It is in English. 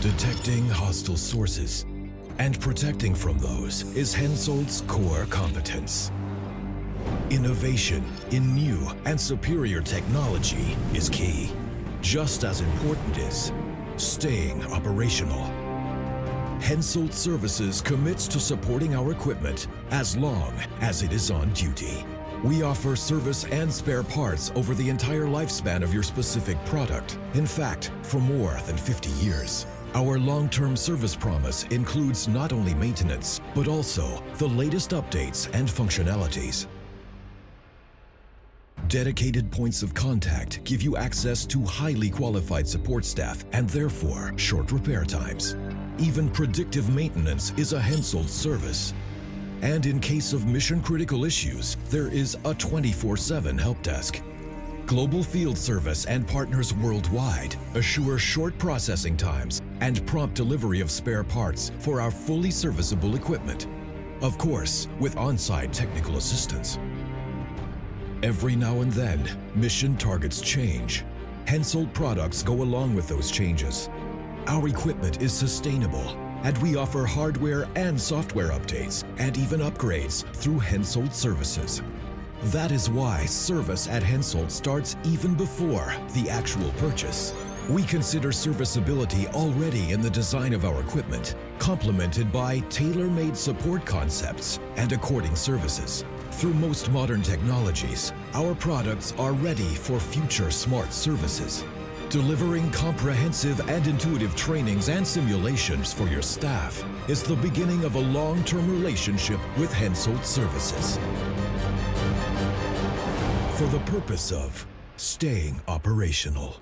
Detecting hostile sources and protecting from those is HENSOLDT's core competence. Innovation in new and superior technology is key. Just as important is staying operational. HENSOLDT Services commits to supporting our equipment as long as it is on duty. We offer service and spare parts over the entire lifespan of your specific product. In fact, for more than 50 years. Our long-term service promise includes not only maintenance, but also the latest updates and functionalities. Dedicated points of contact give you access to highly qualified support staff and therefore short repair times. Even predictive maintenance is a HENSOLDT service. And in case of mission-critical issues, there is a 24/7 help desk. Global field service and partners worldwide assure short processing times and prompt delivery of spare parts for our fully serviceable equipment. Of course, with on-site technical assistance. Every now and then, mission targets change. HENSOLDT products go along with those changes. Our equipment is sustainable, and we offer hardware and software updates and even upgrades through HENSOLDT Services. That is why service at HENSOLDT starts even before the actual purchase. We consider serviceability already in the design of our equipment, complemented by tailor-made support concepts and according services. Through most modern technologies, our products are ready for future smart services. Delivering comprehensive and intuitive trainings and simulations for your staff is the beginning of a long-term relationship with HENSOLDT Services. For the purpose of staying operational.